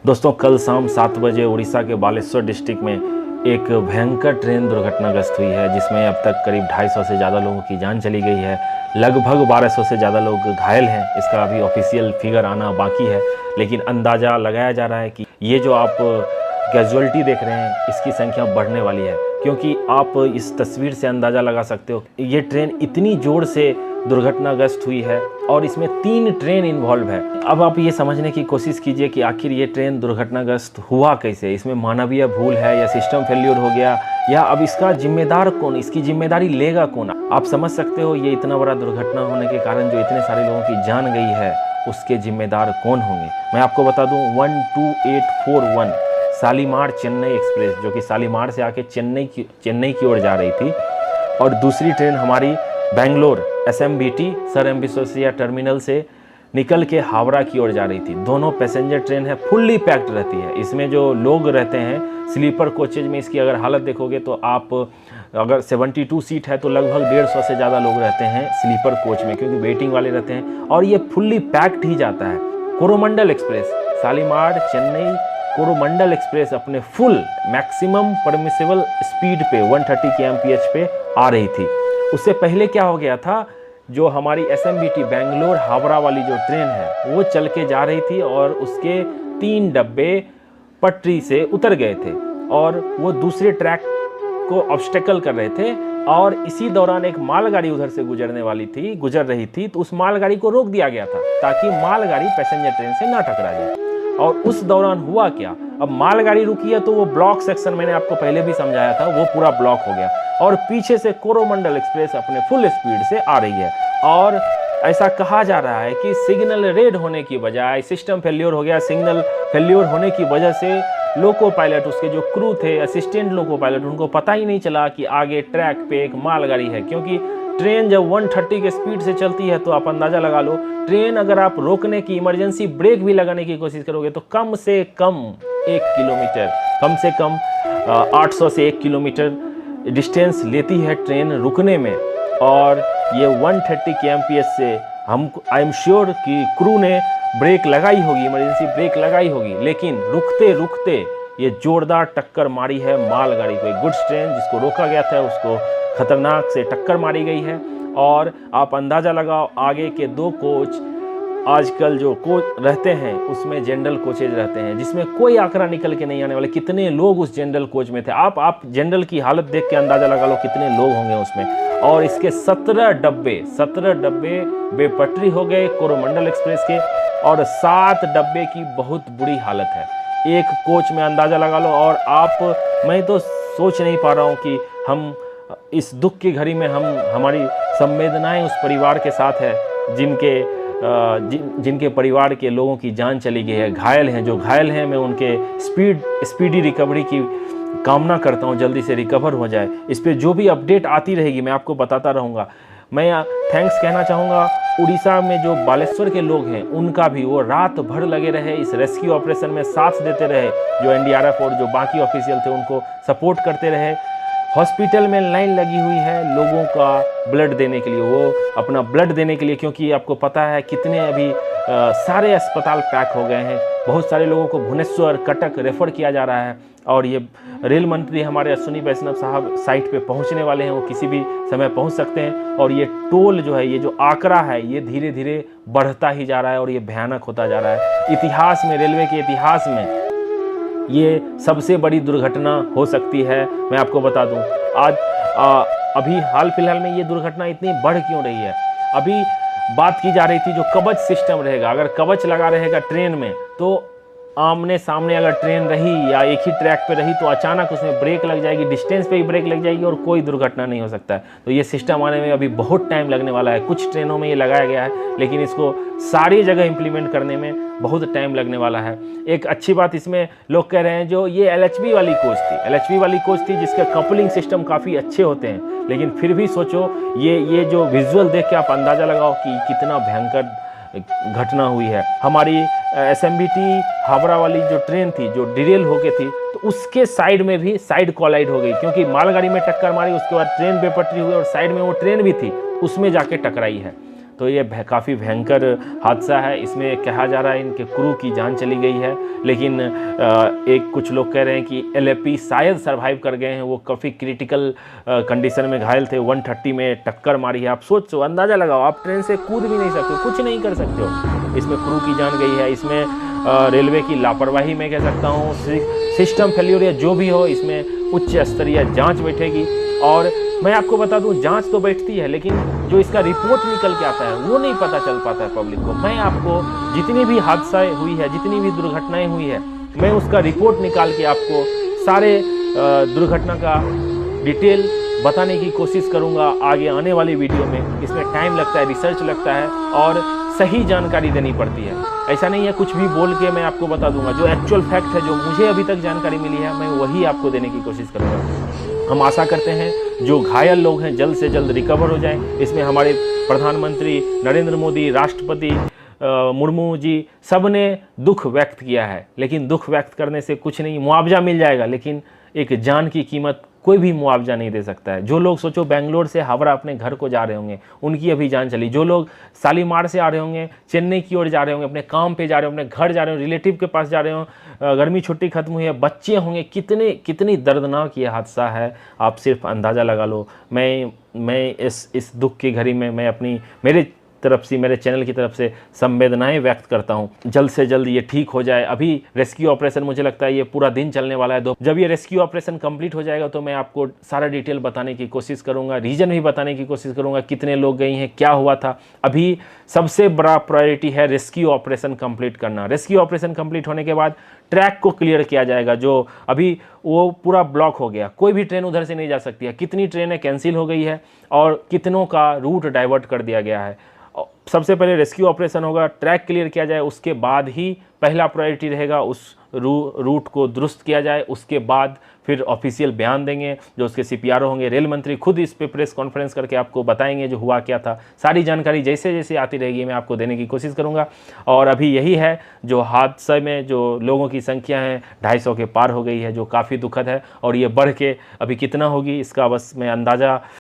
दोस्तों, कल शाम 7 बजे उड़ीसा के बालेश्वर डिस्ट्रिक्ट में एक भयंकर ट्रेन दुर्घटनाग्रस्त हुई है, जिसमें अब तक करीब 250 से ज़्यादा लोगों की जान चली गई है। लगभग 1200 से ज़्यादा लोग घायल हैं। इसका अभी ऑफिशियल फिगर आना बाकी है, लेकिन अंदाज़ा लगाया जा रहा है कि ये जो आप कैजुअल्टी देख रहे हैं, इसकी संख्या बढ़ने वाली है, क्योंकि आप इस तस्वीर से अंदाज़ा लगा सकते हो ये ट्रेन इतनी ज़ोर से दुर्घटनाग्रस्त हुई है और इसमें 3 ट्रेन इन्वॉल्व है। अब आप ये समझने की कोशिश कीजिए कि आखिर ये ट्रेन दुर्घटनाग्रस्त हुआ कैसे। इसमें मानवीय भूल है या सिस्टम फेल्योर हो गया, या अब इसका जिम्मेदार कौन, इसकी जिम्मेदारी लेगा कौन। आप समझ सकते हो ये इतना बड़ा दुर्घटना होने के कारण जो इतने सारे लोगों की जान गई है, उसके जिम्मेदार कौन होंगे। मैं आपको बता दूं, 12841 शालीमार चेन्नई एक्सप्रेस, जो कि शालीमार से आके चेन्नई की ओर जा रही थी, और दूसरी ट्रेन हमारी Bangalore SMBT sir M Visvesvaraya terminal से निकल के हावड़ा की ओर जा रही थी। दोनों पैसेंजर ट्रेन है, फुल्ली पैक्ड रहती है। इसमें जो लोग रहते हैं स्लीपर कोचेज में, इसकी अगर हालत देखोगे तो आप अगर 72 सीट है तो लगभग 150 से ज़्यादा लोग रहते हैं स्लीपर कोच में, क्योंकि वेटिंग वाले रहते हैं, और ये फुल्ली पैक्ड ही जाता है। कोरोमंडल एक्सप्रेस शालीमार चेन्नई कोरोमंडल एक्सप्रेस अपने फुल मैक्सिमम परमिसेबल स्पीड पे 130 kmph पे आ रही थी। उससे पहले क्या हो गया था, जो हमारी SMBT बेंगलोर हावड़ा वाली जो ट्रेन है वो चल के जा रही थी और उसके 3 डब्बे पटरी से उतर गए थे और वो दूसरे ट्रैक को ऑब्स्टेकल कर रहे थे, और इसी दौरान एक मालगाड़ी उधर से गुजर रही थी, तो उस मालगाड़ी को रोक दिया गया था ताकि मालगाड़ी पैसेंजर ट्रेन से ना टकरा जाए। और उस दौरान हुआ क्या, अब मालगाड़ी रुकी है तो वो ब्लॉक सेक्शन, मैंने आपको पहले भी समझाया था, वो पूरा ब्लॉक हो गया, और पीछे से कोरोमंडल एक्सप्रेस अपने फुल स्पीड से आ रही है। और ऐसा कहा जा रहा है कि सिग्नल रेड होने की बजाय सिस्टम फेल्योर हो गया। सिग्नल फेल्योर होने की वजह से लोको पायलट, उसके जो क्रू थे, असिस्टेंट लोको पायलट, उनको पता ही नहीं चला कि आगे ट्रैक पे एक मालगाड़ी है, क्योंकि ट्रेन जब 130 के स्पीड से चलती है तो आप अंदाज़ा लगा लो, ट्रेन अगर आप रोकने की इमरजेंसी ब्रेक भी लगाने की कोशिश करोगे तो कम से कम 1 किलोमीटर, कम से कम 800 से 1 किलोमीटर डिस्टेंस लेती है ट्रेन रुकने में। और ये 130 kmph से आई एम श्योर कि क्रू ने ब्रेक लगाई होगी, इमरजेंसी ब्रेक लगाई होगी, लेकिन रुकते रुकते ये जोरदार टक्कर मारी है मालगाड़ी को। एक गुड्स ट्रेन जिसको रोका गया था उसको खतरनाक से टक्कर मारी गई है। और आप अंदाज़ा लगाओ, आगे के 2 कोच आजकल जो कोच रहते हैं उसमें जनरल कोचेज रहते हैं, जिसमें कोई आंकड़ा निकल के नहीं आने वाले कितने लोग उस जनरल कोच में थे। आप जनरल की हालत देख के अंदाज़ा लगा लो कितने लोग होंगे उसमें। और इसके 17 डब्बे बेपटरी हो गए कोरोमंडल एक्सप्रेस के, और 7 डब्बे की बहुत बुरी हालत है एक कोच में, अंदाज़ा लगा लो। और मैं तो सोच नहीं पा रहा हूँ कि हम इस दुख की घड़ी में हमारी संवेदनाएं उस परिवार के साथ है जिनके परिवार के लोगों की जान चली गई है, घायल हैं। जो घायल हैं, मैं उनके स्पीडी रिकवरी की कामना करता हूं, जल्दी से रिकवर हो जाए। इस पे जो भी अपडेट आती रहेगी मैं आपको बताता रहूँगा। मैं थैंक्स कहना चाहूँगा उड़ीसा में जो बालेश्वर के लोग हैं उनका भी, वो रात भर लगे रहे इस रेस्क्यू ऑपरेशन में, साथ देते रहे। जो NDRF और जो बाकी ऑफिशियल थे उनको सपोर्ट करते रहे। हॉस्पिटल में लाइन लगी हुई है लोगों का ब्लड देने के लिए, वो अपना ब्लड देने के लिए, क्योंकि आपको पता है कितने अभी सारे अस्पताल पैक हो गए हैं। बहुत सारे लोगों को भुवनेश्वर, कटक रेफर किया जा रहा है। और ये रेल मंत्री हमारे अश्विनी वैष्णव साहब साइट पे पहुंचने वाले हैं, वो किसी भी समय पहुंच सकते हैं। और ये टोल जो है, ये जो आंकड़ा है, ये धीरे धीरे बढ़ता ही जा रहा है और ये भयानक होता जा रहा है। इतिहास में, रेलवे के इतिहास में ये सबसे बड़ी दुर्घटना हो सकती है। मैं आपको बता दूं, आज अभी हाल फिलहाल में ये दुर्घटना इतनी बढ़ क्यों रही है। अभी बात की जा रही थी जो कवच सिस्टम रहेगा, अगर कवच लगा रहेगा ट्रेन में तो आमने सामने अगर ट्रेन रही या एक ही ट्रैक पे रही तो अचानक उसमें ब्रेक लग जाएगी, डिस्टेंस पे ही ब्रेक लग जाएगी और कोई दुर्घटना नहीं हो सकता है। तो ये सिस्टम आने में अभी बहुत टाइम लगने वाला है। कुछ ट्रेनों में ये लगाया गया है, लेकिन इसको सारी जगह इम्प्लीमेंट करने में बहुत टाइम लगने वाला है। एक अच्छी बात इसमें लोग कह रहे हैं, जो ये LHB वाली कोच थी जिसके कपलिंग सिस्टम काफ़ी अच्छे होते हैं, लेकिन फिर भी सोचो ये जो विजुअल देख के आप अंदाज़ा लगाओ कि कितना भयंकर घटना हुई है। हमारी SMBT हावड़ा वाली जो ट्रेन थी, जो डिरेल होके थी, तो उसके साइड में भी साइड कोलाइड हो गई, क्योंकि मालगाड़ी में टक्कर मारी, उसके बाद ट्रेन बेपटरी हुई और साइड में वो ट्रेन भी थी उसमें जाके टकराई है। तो ये काफ़ी भयंकर हादसा है। इसमें कहा जा रहा है इनके क्रू की जान चली गई है, लेकिन एक कुछ लोग कह रहे हैं कि LAP शायद सरवाइव कर गए हैं। वो काफ़ी क्रिटिकल कंडीशन में घायल थे। 130 में टक्कर मारी है। आप सोचो, अंदाज़ा लगाओ, आप ट्रेन से कूद भी नहीं सकते हो, कुछ नहीं कर सकते हो। इसमें क्रू की जान गई है। इसमें रेलवे की लापरवाही मैं कह सकता हूँ, सिस्टम फेल्योर या जो भी हो, इसमें उच्च स्तरीय जांच बैठेगी। और मैं आपको बता दूं, जांच तो बैठती है, लेकिन जो इसका रिपोर्ट निकल के आता है वो नहीं पता चल पाता है पब्लिक को। मैं आपको जितनी भी हादसा हुई है, जितनी भी दुर्घटनाएं हुई है, मैं उसका रिपोर्ट निकाल के आपको सारे दुर्घटना का डिटेल बताने की कोशिश करूंगा आगे आने वाली वीडियो में। इसमें टाइम लगता है, रिसर्च लगता है और सही जानकारी देनी पड़ती है। ऐसा नहीं है कुछ भी बोल के मैं आपको बता दूंगा। जो एक्चुअल फैक्ट है, जो मुझे अभी तक जानकारी मिली है, मैं वही आपको देने की कोशिश करूंगा। हम आशा करते हैं जो घायल लोग हैं जल्द से जल्द रिकवर हो जाएं। इसमें हमारे प्रधानमंत्री नरेंद्र मोदी, राष्ट्रपति मुर्मू जी, सब ने दुख व्यक्त किया है। लेकिन दुख व्यक्त करने से कुछ नहीं, मुआवजा मिल जाएगा, लेकिन एक जान की कीमत कोई भी मुआवजा नहीं दे सकता है। जो लोग सोचो बेंगलोर से हावड़ा अपने घर को जा रहे होंगे, उनकी अभी जान चली। जो लोग शालीमार से आ रहे होंगे, चेन्नई की ओर जा रहे होंगे, अपने काम पे जा रहे होंगे, अपने घर जा रहे हो, रिलेटिव के पास जा रहे हो, गर्मी छुट्टी खत्म हुई है, बच्चे होंगे, कितनी दर्दनाक ये हादसा है, आप सिर्फ अंदाज़ा लगा लो। मैं इस दुख की घड़ी में मैं मेरे तरफ से, मेरे चैनल की तरफ से संवेदनाएं व्यक्त करता हूं। जल्द से जल्द ये ठीक हो जाए। अभी रेस्क्यू ऑपरेशन मुझे लगता है ये पूरा दिन चलने वाला है। जब ये रेस्क्यू ऑपरेशन कंप्लीट हो जाएगा तो मैं आपको सारा डिटेल बताने की कोशिश करूंगा, रीजन भी बताने की कोशिश करूंगा, कितने लोग गए हैं, क्या हुआ था। अभी सबसे बड़ा प्रायोरिटी है रेस्क्यू ऑपरेशन कंप्लीट करना। रेस्क्यू ऑपरेशन कंप्लीट होने के बाद ट्रैक को क्लियर किया जाएगा, जो अभी वो पूरा ब्लॉक हो गया, कोई भी ट्रेन उधर से नहीं जा सकती है। कितनी ट्रेनें कैंसिल हो गई है और कितनों का रूट डाइवर्ट कर दिया गया है। सबसे पहले रेस्क्यू ऑपरेशन होगा, ट्रैक क्लियर किया जाए, उसके बाद ही पहला प्रायोरिटी रहेगा उस रूट को दुरुस्त किया जाए। उसके बाद फिर ऑफिशियल बयान देंगे, जो उसके CPRO होंगे। रेल मंत्री खुद इस पे प्रेस कॉन्फ्रेंस करके आपको बताएंगे जो हुआ क्या था। सारी जानकारी जैसे जैसे आती रहेगी मैं आपको देने की कोशिश करूंगा। और अभी यही है, जो हादसे में जो लोगों की संख्या है 250 के पार हो गई है, जो काफ़ी दुखद है। और ये बढ़ के अभी कितना होगी इसका बस मैं अंदाज़ा